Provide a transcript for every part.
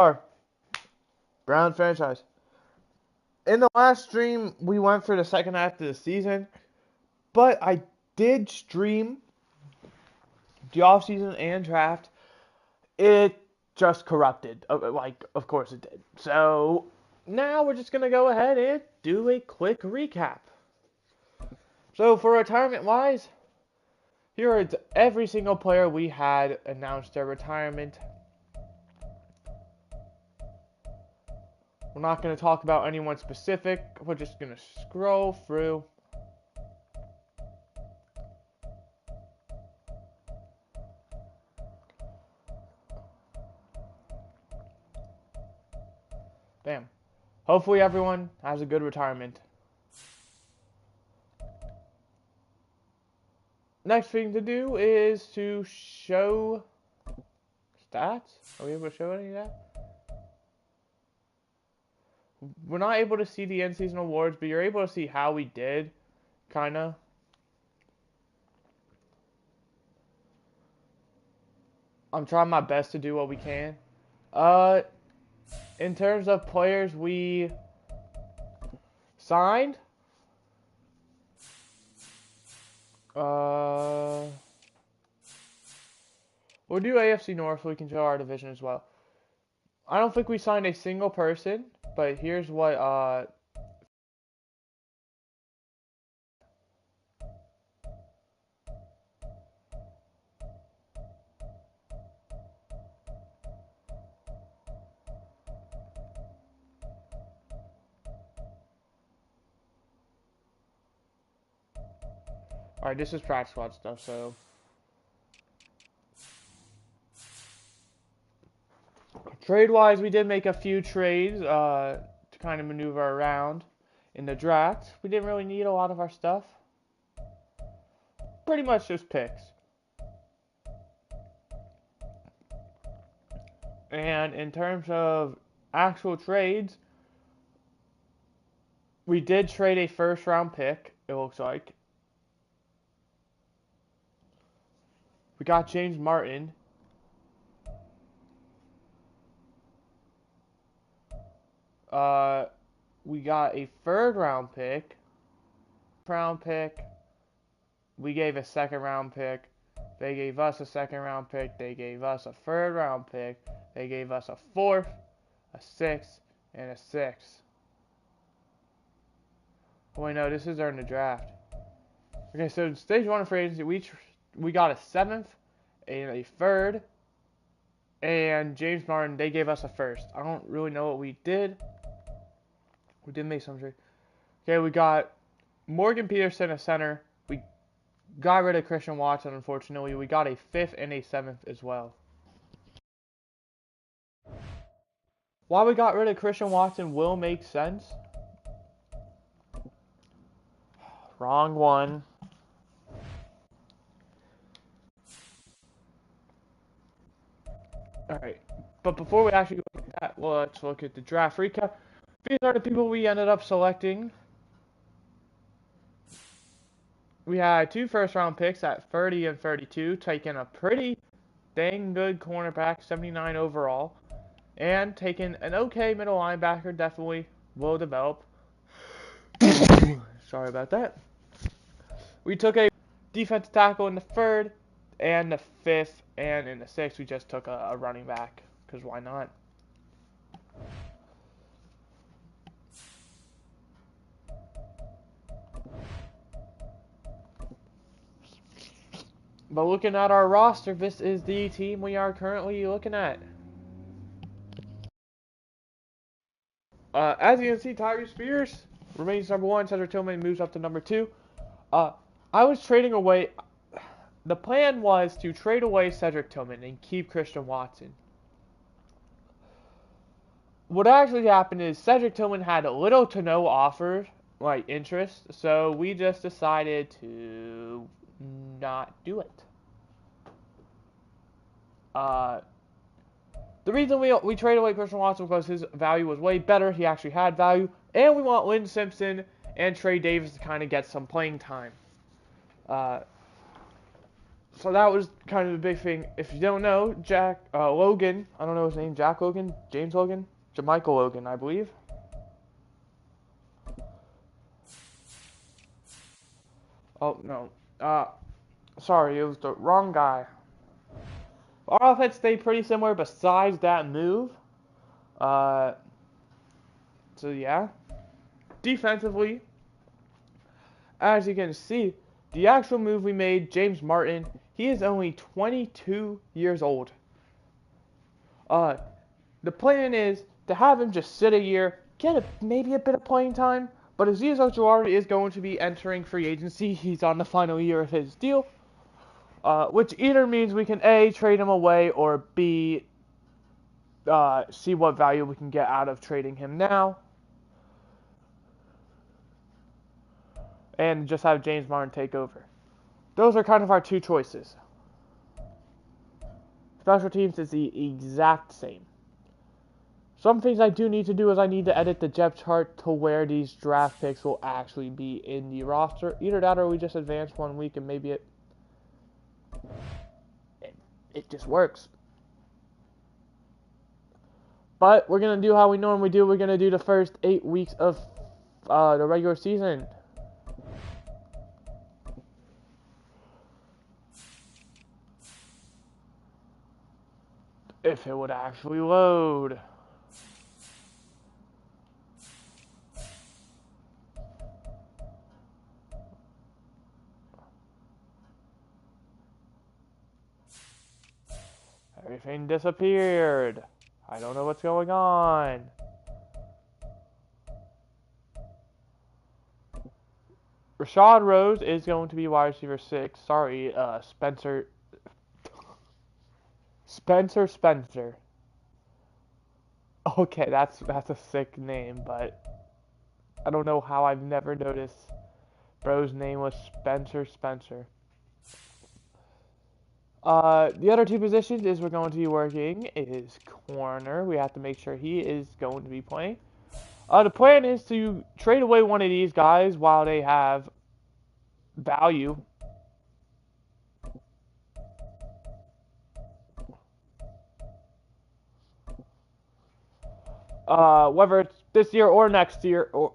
Our Brown franchise. In the last stream, we went for the second half of the season, but I did stream the offseason and draft. It just corrupted. Of course it did. So now we're just going to go ahead and do a quick recap. So for retirement-wise, here is every single player we had announced their retirement. We're not going to talk about anyone specific. We're just going to scroll through. Bam. Hopefully everyone has a good retirement. Next thing to do is to show stats. Are we able to show any of that? We're not able to see the in-season awards, but you're able to see how we did, kinda. I'm trying my best to do what we can. In terms of players we signed, we'll do AFC North so we can show our division as well. I don't think we signed a single person, but here's what alright, this is practice squad stuff, so trade-wise, we did make a few trades to kind of maneuver around in the draft. We didn't really need a lot of our stuff. Pretty much just picks. And in terms of actual trades, we did trade a first-round pick, it looks like. We got James Martin. We got a third-round pick. We gave a second-round pick. They gave us a second-round pick. They gave us a third-round pick. They gave us a fourth, a sixth, and a sixth. Oh, wait, no, this is during the draft. Okay, so in stage 1 of free agency, we got a seventh and a third. And James Martin, they gave us a first. I don't really know what we did. We did make some trade. Okay, we got Morgan Peterson, a center. We got rid of Christian Watson, unfortunately. We got a fifth and a seventh as well. Why we got rid of Christian Watson will make sense. Wrong one. Alright, but before we actually look at that, well, let's look at the draft recap. These are the people we ended up selecting. We had 2 first-round picks at 30 and 32, taking a pretty dang good cornerback, 79 overall, and taking an okay middle linebacker, definitely will develop. Sorry about that. We took a defensive tackle in the 3rd and the 5th, and in the 6th we just took a running back, because why not? But looking at our roster, this is the team we are currently looking at. As you can see, Tyreek Spears remains number 1. Cedric Tillman moves up to number 2. I was trading away. The plan was to trade away Cedric Tillman and keep Christian Watson. What actually happened is Cedric Tillman had little to no offer, like interest, so we just decided to not do it. The reason we traded away Christian Watson was his value was way better. He actually had value, and we want Lynn Simpson and Trey Davis to kind of get some playing time. So that was kind of a big thing. If you don't know, Logan, I don't know his name, Jack Logan, James Logan, Jamichael Logan, I believe. Oh, no. Sorry, it was the wrong guy. Our offense stayed pretty similar besides that move. So yeah. Defensively, as you can see, the actual move we made, James Martin, he is only 22 years old. The plan is to have him just sit a year, get maybe a bit of playing time, but Azeez Ojulari is going to be entering free agency. He's on the final year of his deal, which either means we can A, trade him away, or B, see what value we can get out of trading him now. And just have James Martin take over. Those are kind of our two choices. Special teams is the exact same. Some things I do need to do is I need to edit the depth chart to where these draft picks will actually be in the roster. Either that or we just advance 1 week and maybe it just works. But we're going to do how we normally do. We're going to do the first 8 weeks of the regular season. If it would actually load. Everything disappeared. I don't know what's going on. Rashad Rose is going to be wide receiver 6. Sorry, Spencer. Okay, that's a sick name, but I don't know how I've never noticed bro's name was Spencer. The other two positions is we're going to be working is corner. We have to make sure he is going to be playing. The plan is to trade away one of these guys while they have value. Whether it's this year or next year, or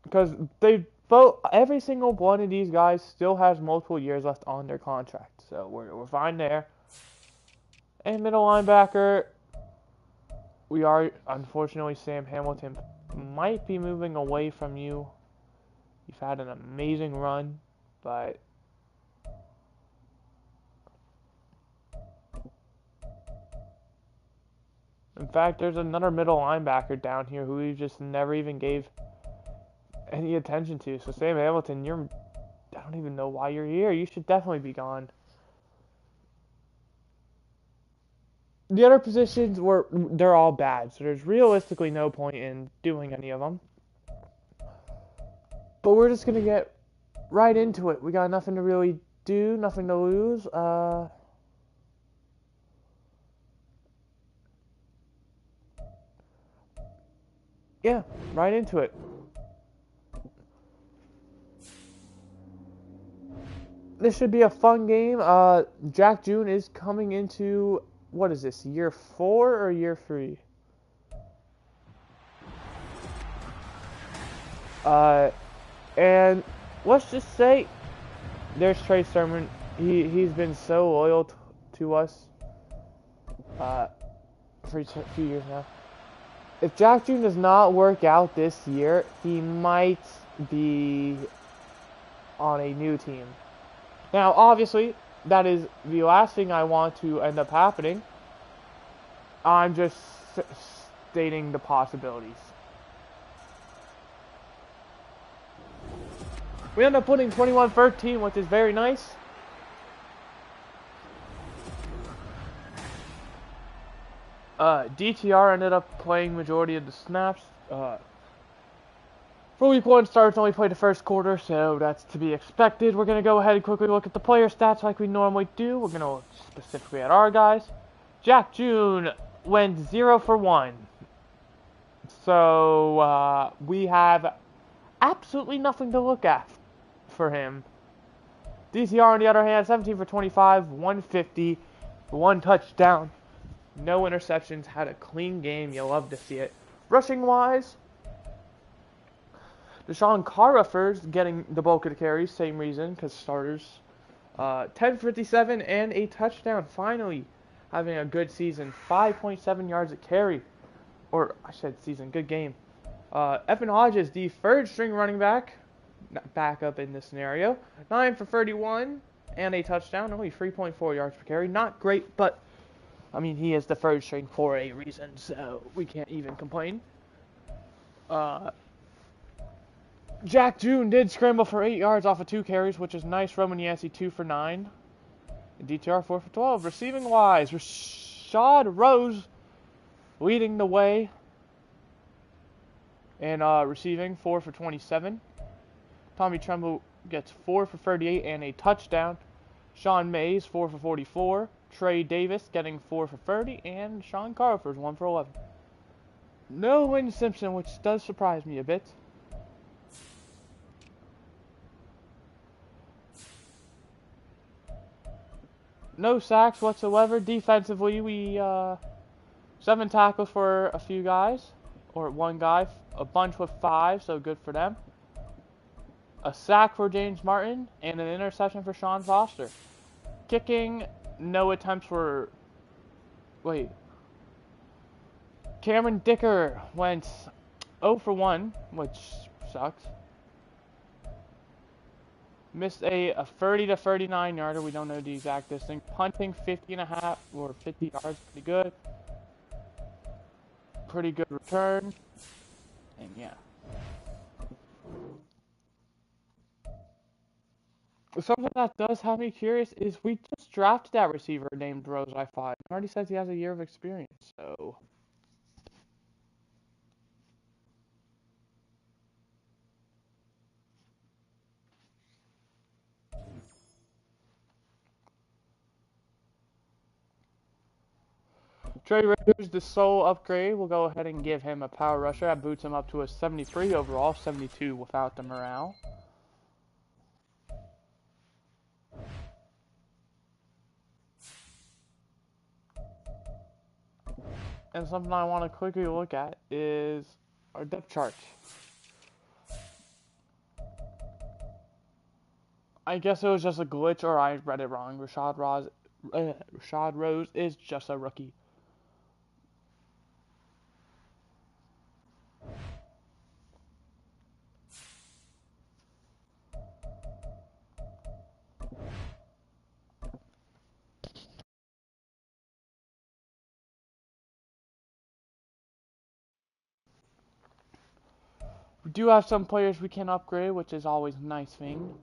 because they both, every single one of these guys still has multiple years left on their contract, so we're fine there. And middle linebacker, we are unfortunately Sam Hamilton might be moving away from you. You've had an amazing run, but in fact, there's another middle linebacker down here who we just never even gave any attention to. So Sam Hamilton, I don't even know why you're here. You should definitely be gone. The other positions they're all bad, so there's realistically no point in doing any of them. But we're just gonna get right into it. We got nothing to really do, nothing to lose. Yeah, right into it. This should be a fun game. Jack June is coming into, what is this, year 4 or year 3? And let's just say, there's Trey Sermon. He's been so loyal to us for a few years now. If Jack June does not work out this year, he might be on a new team. Now, obviously, that is the last thing I want to end up happening. I'm just stating the possibilities. We end up winning 21-13, which is very nice. DTR ended up playing majority of the snaps. For week 1 starts, only played the first quarter, so that's to be expected. We're going to go ahead and quickly look at the player stats like we normally do. We're going to look specifically at our guys. Jack June went 0 for 1. So, we have absolutely nothing to look at for him. DTR on the other hand, 17 for 25, 150, 1 touchdown, no interceptions, had a clean game. You love to see it. Rushing wise, Deshaun Carruthers getting the bulk of the carries, same reason, because starters. 10 for 57 and a touchdown, finally having a good season. 5.7 yards a carry, or I said season, good game. Evan Hodges, the third string running back, backup in this scenario, 9 for 31 and a touchdown, only 3.4 yards per carry. Not great, but I mean, he is the third string for a reason, so we can't even complain. Jack June did scramble for 8 yards off of 2 carries, which is nice. Roman Yancey 2 for 9. And DTR 4 for 12. Receiving wise, Rashad Rose leading the way. And receiving 4 for 27. Tommy Tremble gets 4 for 38 and a touchdown. Sean Mays 4 for 44. Trey Davis getting 4 for 30. And Sean Carruthers 1 for 11. No Lynn Simpson, which does surprise me a bit. No sacks whatsoever. Defensively, we 7 tackles for a few guys, or 1 guy, a bunch with 5, so good for them. A sack for James Martin, and an interception for Sean Foster. Kicking, no attempts for... Wait. Cameron Dicker went 0 for 1, which sucks. Missed a 30 to 39 yarder. We don't know the exact distance. Punting 50.5 or 50 yards. Pretty good. Pretty good return. And yeah. Something that does have me curious is we just drafted that receiver named Rose, I thought. It already says he has a year of experience, so... Trey Rivers, the sole upgrade. We'll go ahead and give him a power rusher. That boots him up to a 73 overall, 72 without the morale. And something I want to quickly look at is our depth chart. I guess it was just a glitch, or I read it wrong. Rashad Rose is just a rookie. We do have some players we can upgrade, which is always a nice thing.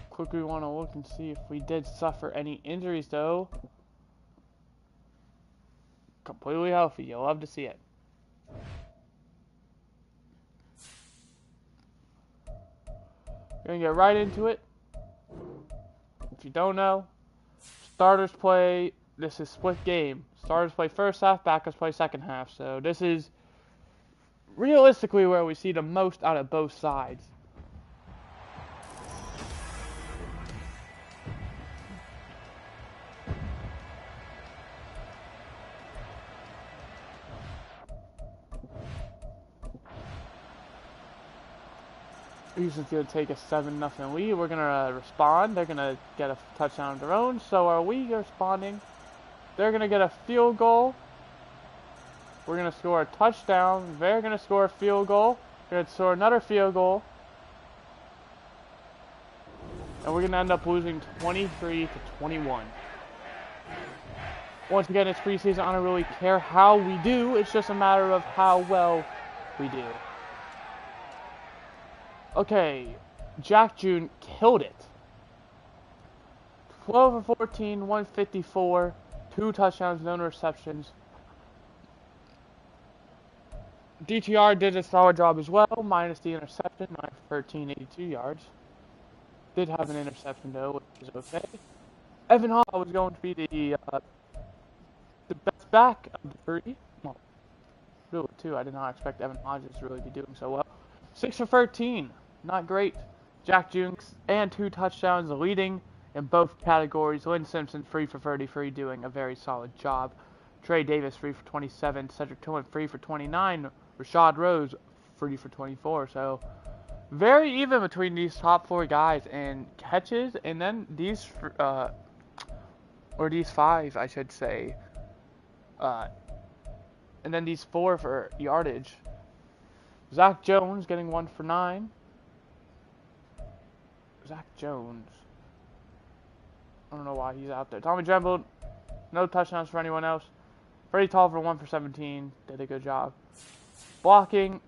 Quickly want to look and see if we did suffer any injuries, though. Completely healthy. You'll love to see it. We're going to get right into it. If you don't know, starters play, this is split game. Starters play first half, backups play second half. So this is realistically where we see the most out of both sides. Houston's going to take a 7-0 lead. We're going to respond. They're going to get a touchdown of their own. So are we responding? They're going to get a field goal. We're going to score a touchdown. They're going to score a field goal. We're going to score another field goal. And we're going to end up losing 23 to 21. Once again, it's preseason. I don't really care how we do. It's just a matter of how well we do. Okay, Jack June killed it. 12 for 14, 154, 2 touchdowns, no interceptions. DTR did a solid job as well, minus the interception, 9 for 13, 82 yards. Did have an interception though, which is okay. Evan Hall was going to be the best back of the 3. Well, really, too. I did not expect Evan Hodges to really be doing so well. 6 for 13. Not great. Jack Junks and 2 touchdowns, leading in both categories. Lynn Simpson, 3 for 33, doing a very solid job. Trey Davis, 3 for 27. Cedric Tillman, 3 for 29. Rashad Rose, 3 for 24. So, very even between these top 4 guys in catches, and then these, or these 5, I should say. And then these 4 for yardage. Zach Jones getting 1 for 9. Zach Jones. I don't know why he's out there. Tommy Tremble, no touchdowns for anyone else. Freddie Tolliver, 1 for 17. Did a good job. Blocking,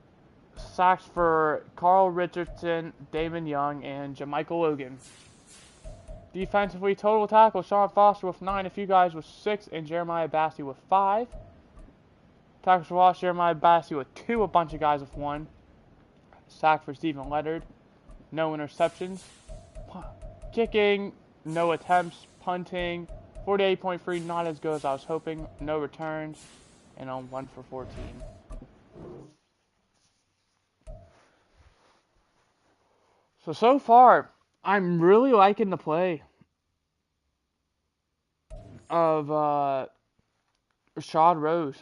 sacks for Carl Richardson, Damon Young, and Jamichael Logan. Defensively, total tackles, Sean Foster with 9, a few guys with 6, and Jeremiah Bassey with 5. Tackles for loss, Jeremiah Bassey with 2, a bunch of guys with 1. Sack for Stephen Leonard. No interceptions. Kicking, no attempts. Punting, 48.3, not as good as I was hoping. No returns, and on 1 for 14. So far, I'm really liking the play of Rashad Rose.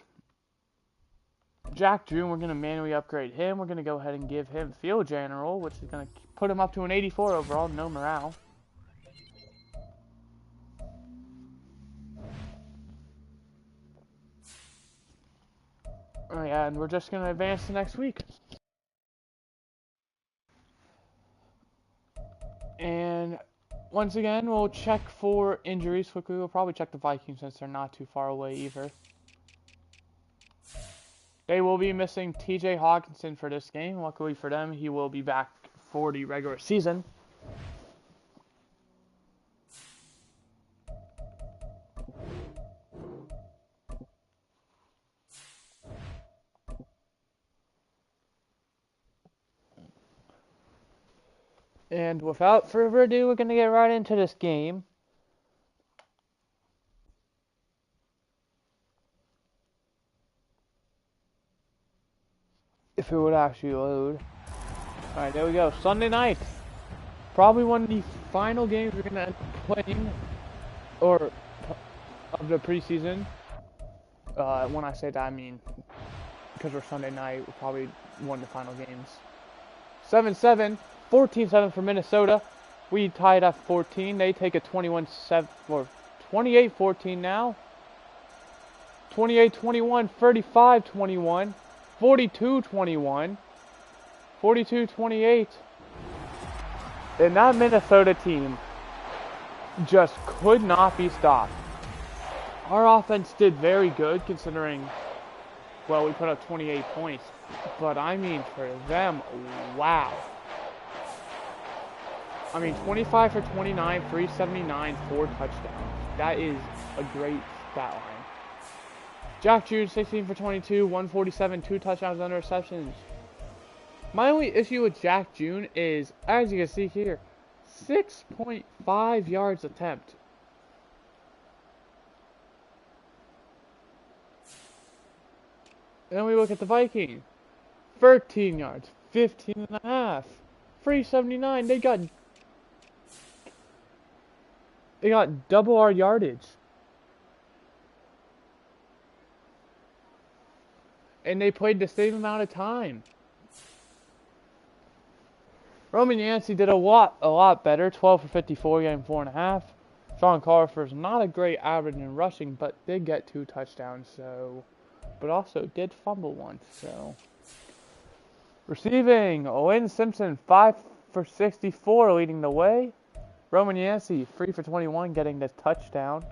Jack June, we're going to manually upgrade him. We're going to go ahead and give him Field General, which is going to put him up to an 84 overall. No morale. Oh, yeah, and we're just going to advance to next week. And once again, we'll check for injuries quickly. We'll probably check the Vikings since they're not too far away either. They will be missing TJ Hawkinson for this game. Luckily for them, he will be back for the regular season. And without further ado, we're going to get right into this game. If it would actually load. Alright, there we go. Sunday night. Probably one of the final games we're going to end up playing. Or of the preseason. When I say that, I mean because we're Sunday night, we're probably one of the final games. 7-7. 14-7 for Minnesota. We tied at 14. They take a 21-7 or 28-14 now. 28-21, 35-21, 42-21, 42-28. And that Minnesota team just could not be stopped. Our offense did very good considering, well, we put up 28 points. But I mean, for them, wow. I mean, 25 for 29, 379, 4 touchdowns. That is a great stat line. Jack June, 16 for 22, 147, 2 touchdowns, no interceptions. My only issue with Jack June is, as you can see here, 6.5 yards attempt. And then we look at the Vikings. 13 yards, 15 and a half, 379. They got double our yardage. And they played the same amount of time. Roman Yancey did a lot better. 12 for 54, getting 4.5. Sean Carter's not a great average in rushing, but did get 2 touchdowns, so. But also did fumble once, so. Receiving, Lynn Simpson, 5 for 64, leading the way. Roman Yancey, 3 for 21, getting the touchdown.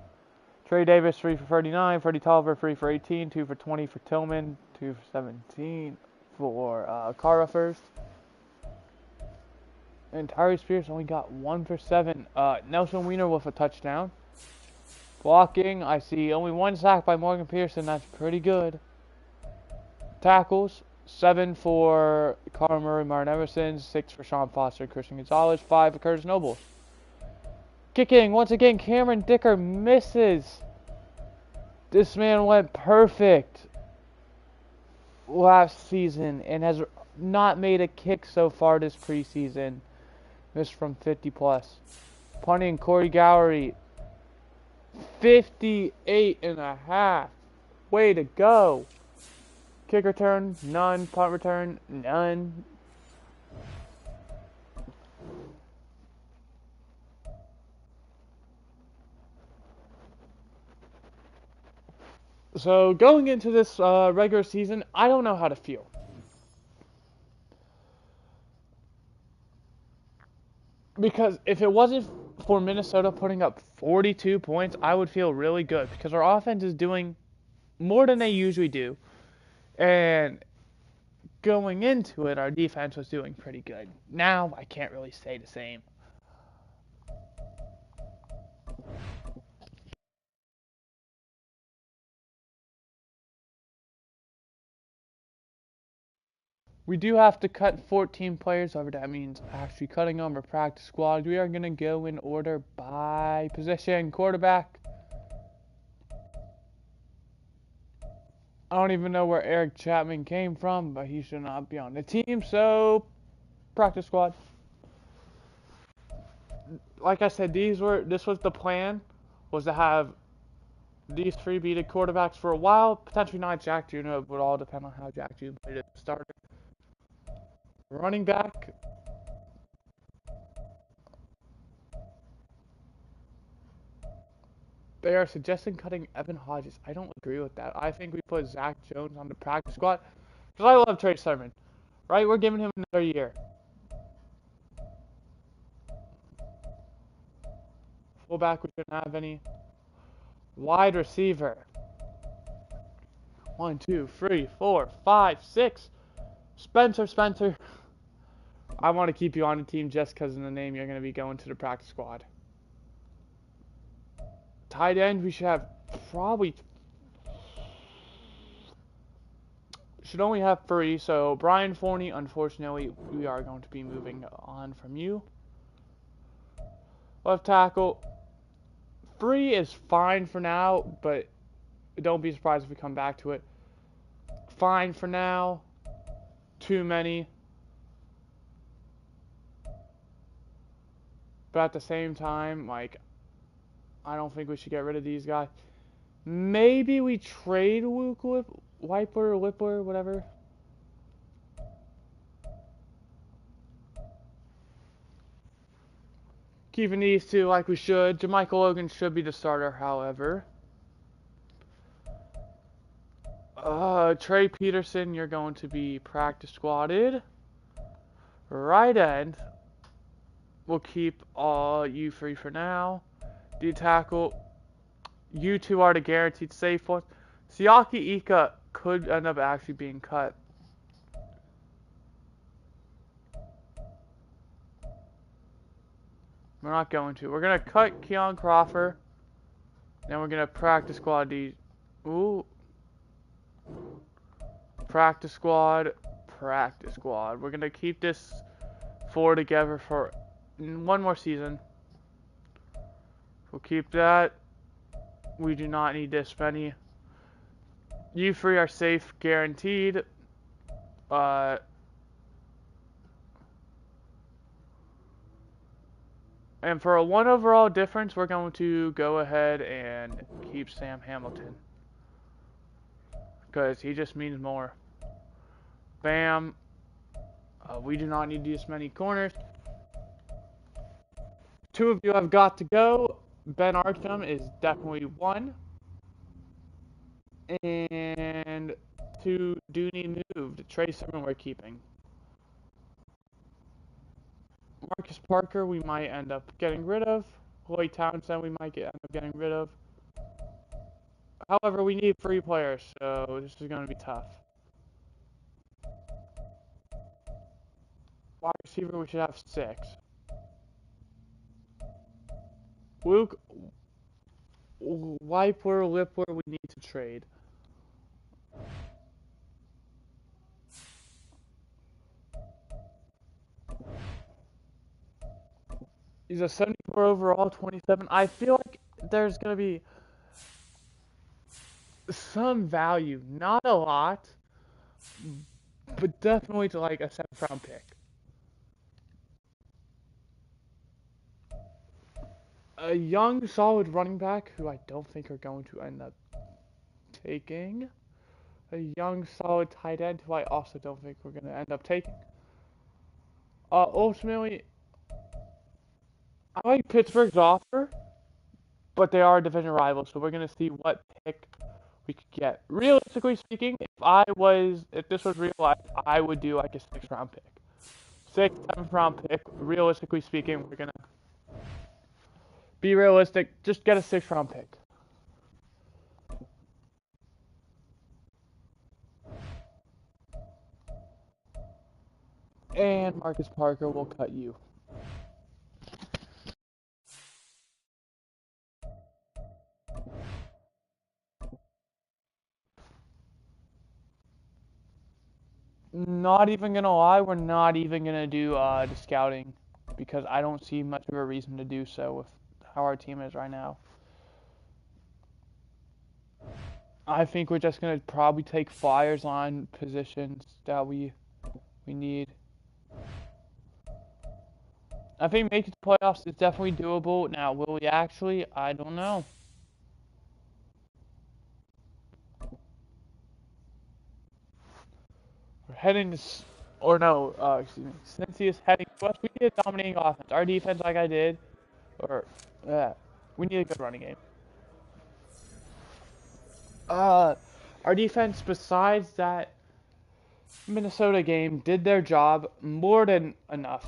Trey Davis, 3 for 39. Freddie Tolliver, 3 for 18. 2 for 20 for Tillman. 2 for 17 for Carter first. And Tyree Spears only got 1 for 7. Nelson Weiner with a touchdown. Blocking, I see only 1 sack by Morgan Pearson. That's pretty good. Tackles, 7 for Carl Murray, Martin Emerson. 6 for Sean Foster, Christian Gonzalez. 5 for Curtis Nobles. Kicking, once again, Cameron Dicker misses. This man went perfect. last season and has not made a kick so far this preseason. Missed from 50 plus. Punting Corey Gowery, 58.5. Way to go. Kick return, none. Punt return, none. So going into this regular season, I don't know how to feel. Because if it wasn't for Minnesota putting up 42 points, I would feel really good because our offense is doing more than they usually do. And going into it, our defense was doing pretty good. Now, I can't really say the same. We do have to cut 14 players, however that means actually cutting them or practice squad. We are going to go in order by position. Quarterback. I don't even know where Eric Chapman came from, but he should not be on the team, so practice squad. Like I said, this was the plan, was to have these three be the quarterbacks for a while. Potentially not Jack Juno, it would all depend on how Jack Juno played as a starter. Running back. They are suggesting cutting Evan Hodges. I don't agree with that. I think we put Zach Jones on the practice squad. Because I love Trey Sermon. Right? We're giving him another year. Fullback, we shouldn't have any. Wide receiver. 1, 2, 3, 4, 5, 6. Spencer. I want to keep you on the team just because in the name you're going to be going to the practice squad. Tight end, we should have probably... should only have 3, so Brian Forney, unfortunately, we are going to be moving on from you. Left tackle, 3 is fine for now, but don't be surprised if we come back to it. Fine for now, too many. But at the same time, like, I don't think we should get rid of these guys. Maybe we trade Luke Whipler, whatever. Keeping these two like we should. Jermichael Logan should be the starter, however. Trey Peterson, you're going to be practice squadded. Right end. We'll keep all you 3 for now. D tackle. You 2 are the guaranteed safe ones. Siaki Ika could end up actually being cut. We're not going to. We're going to cut Keon Crawford. Then we're going to practice squad these. Ooh. Practice squad. We're going to keep this 4 together for 1 more season. We'll keep that. We do not need this many. You 3 are safe, guaranteed. And for a 1 overall difference, we're going to go ahead and keep Sam Hamilton. Because he just means more. Bam. We do not need this many corners. 2 of you have got to go. Ben Archam is definitely 1. And 2 do need moved. Trey Sermon we're keeping. Marcus Parker we might end up getting rid of. Lloyd Townsend we might end up getting rid of. However, we need 3 players, so this is going to be tough. Wide receiver we should have 6. Luke Lipler we need to trade. He's a 74 overall, 27. I feel like there's going to be some value. Not a lot, but definitely to like a 7th round pick. A young, solid running back who I don't think are going to end up taking. A young, solid tight end who I also don't think we're going to end up taking. Ultimately, I like Pittsburgh's offer, but they are a division rival, so we're going to see what pick we could get. Realistically speaking, if this was real life, I would do like a 6th round pick. 6th, 7th round pick. Realistically speaking, we're going to be realistic. Just get a 6th round pick. And Marcus Parker will cut you. Not even gonna lie, we're not even gonna do the scouting because I don't see much of a reason to do so with how our team is right now. I think we're just gonna probably take flyers on positions that we need. I think making the playoffs is definitely doable. Now, will we actually? I don't know. We're heading to, excuse me. Cincy is heading to us. We need a dominating offense. Our defense, like I did, we need a good running game. Our defense, besides that Minnesota game, did their job more than enough.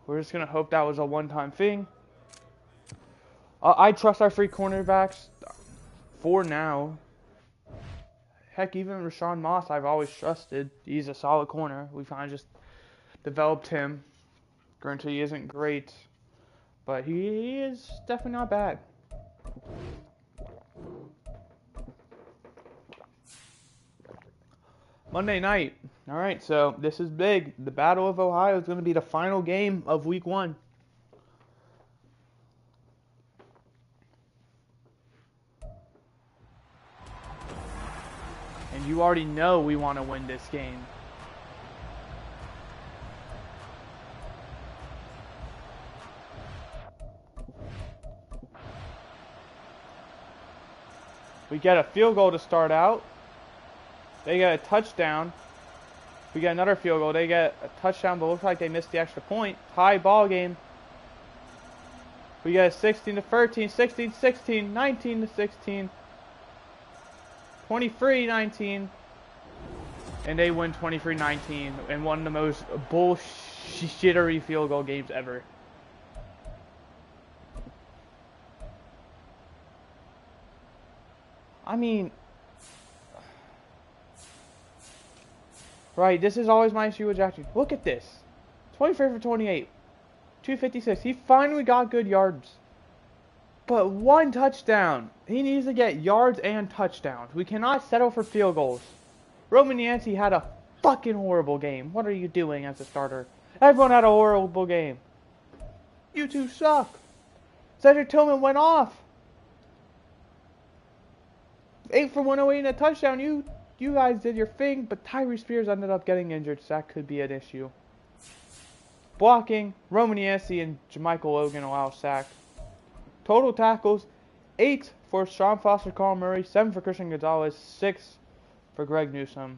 We're just gonna hope that was a one-time thing. I trust our free cornerbacks for now. Heck, even Rashawn Moss, I've always trusted. He's a solid corner. We finally just developed him. Granted, he isn't great, but he is definitely not bad. Monday night. All right, so this is big. The Battle of Ohio is going to be the final game of Week 1. And you already know we want to win this game. We get a field goal to start out. They get a touchdown. We get another field goal. They get a touchdown, but looks like they missed the extra point. Tie ball game. We get a 16-13, 16-16, 19-16, 23-19, and they win 23-19 in one of the most bullshittery field goal games ever. I mean, right, this is always my issue with Jackson. Look at this. 23 for 28. 256. He finally got good yards. But 1 touchdown. He needs to get yards and touchdowns. We cannot settle for field goals. Roman Yancey had a fucking horrible game. What are you doing as a starter? Everyone had a horrible game. You two suck. Cedric Tillman went off. 8 for 108 and a touchdown. You guys did your thing, but Tyree Spears ended up getting injured, so that could be an issue. Blocking, Roman Yancey and Jermichael Logan allow sack. Total tackles, 8 for Sean Foster, Carl Murray, 7 for Christian Gonzalez, 6 for Greg Newsome.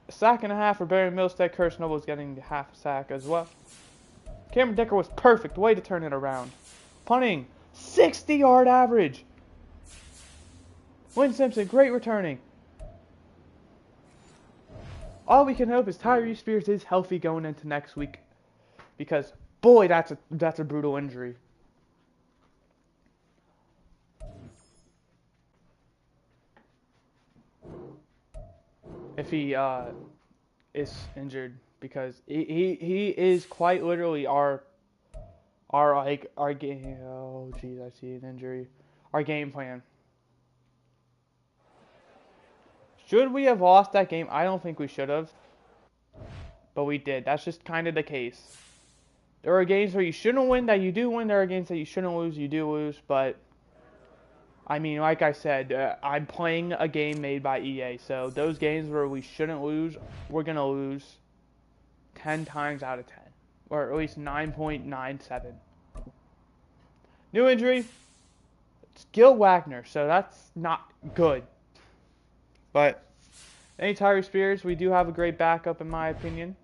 A sack and a half for Barry Milstead. Curtis Noble is getting half a sack as well. Cameron Decker was perfect, way to turn it around. Punting, 60-yard average. Wynn Simpson, great returning. All we can hope is Tyree Spears is healthy going into next week, because boy, that's a brutal injury. If he is injured, because he is quite literally our game. Oh jeez, I see an injury. Our game plan. Should we have lost that game? I don't think we should have. But we did. That's just kind of the case. There are games where you shouldn't win that you do win. There are games that you shouldn't lose, you do lose. But I mean, like I said, I'm playing a game made by EA, so those games where we shouldn't lose, we're going to lose 10 times out of 10, or at least 9.97. New injury, it's Gil Wagner, so that's not good. But any Tyre Spears, we do have a great backup in my opinion.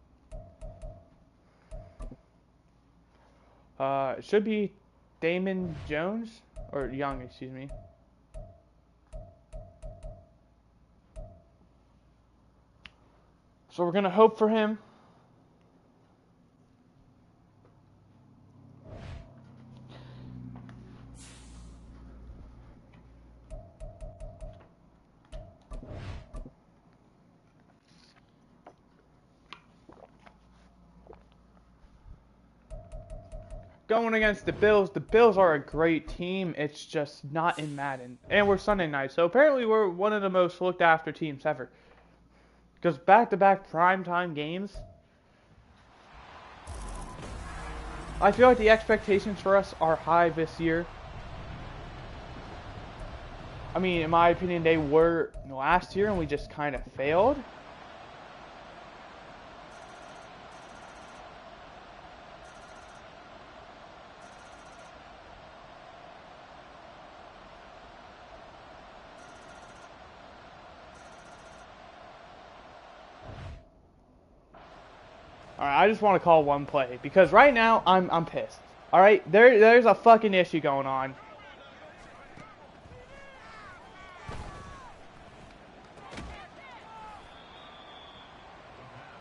It should be Damon Jones, or Young, excuse me. So we're going to hope for him. Going against the Bills are a great team. It's just not in Madden. And we're Sunday night, so apparently we're one of the most looked after teams ever. Because back-to-back primetime games, I feel like the expectations for us are high this year. I mean, in my opinion, they were last year and we just kind of failed. Alright, I just want to call one play because right now I'm pissed. Alright, there's a fucking issue going on.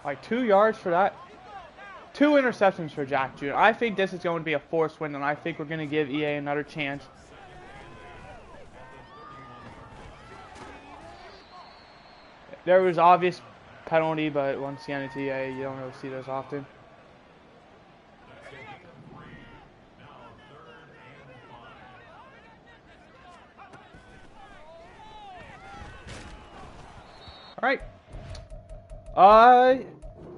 Like 2 yards for that. 2 interceptions for Jack Jr. I think this is going to be a forced win, and I think we're going to give EA another chance. There was obvious penalty, but once again, it's EA. You don't really see those often. Alright.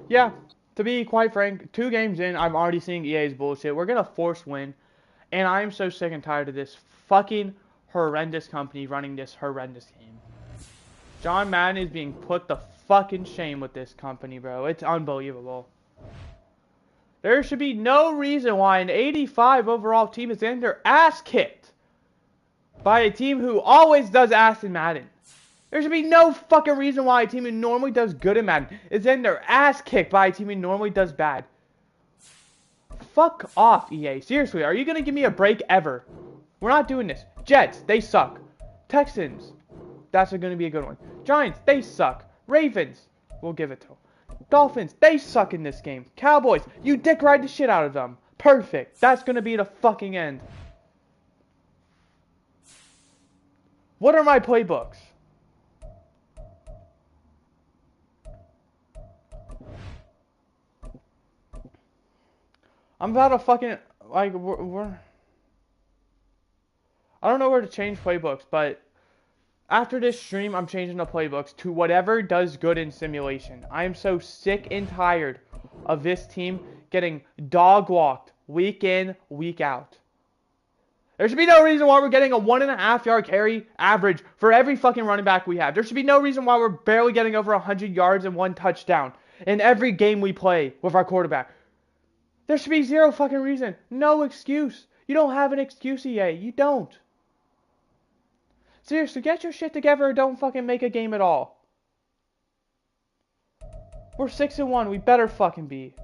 Yeah. To be quite frank, 2 games in, I'm already seeing EA's bullshit. We're going to force win. And I'm so sick and tired of this fucking horrendous company running this horrendous game. John Madden is being put to fucking shame with this company, bro. It's unbelievable. There should be no reason why an 85 overall team is in their ass kicked by a team who always does ass in Madden. There should be no fucking reason why a team who normally does good in Madden is in their ass kicked by a team who normally does bad. Fuck off, EA. Seriously, are you going to give me a break ever? We're not doing this. Jets, they suck. Texans, that's going to be a good one. Giants, they suck. Ravens, we'll give it to them. Dolphins, they suck in this game. Cowboys, you dick ride the shit out of them. Perfect. That's going to be the fucking end. What are my playbooks? I'm about to fucking, like, we're I don't know where to change playbooks, but after this stream, I'm changing the playbooks to whatever does good in simulation. I am so sick and tired of this team getting dog walked week in, week out. There should be no reason why we're getting a 1.5 yard carry average for every fucking running back we have. There should be no reason why we're barely getting over 100 yards and 1 touchdown in every game we play with our quarterback. There should be zero fucking reason. No excuse. You don't have an excuse, EA. You don't. Seriously, get your shit together or don't fucking make a game at all. We're 6-1. We better fucking be.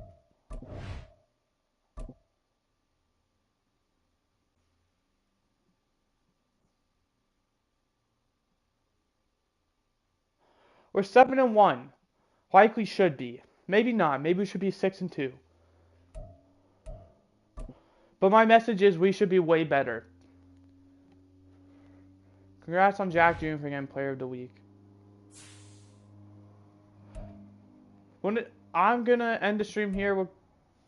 We're 7-1. Likely should be. Maybe not. Maybe we should be 6-2. But my message is we should be way better. Congrats on Jack Jr. for getting Player of the Week. I'm going to end the stream here. We're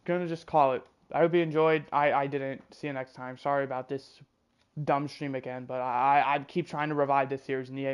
going to just call it. I hope you enjoyed. I didn't. See you next time. Sorry about this dumb stream again. But I keep trying to revive this series. And EA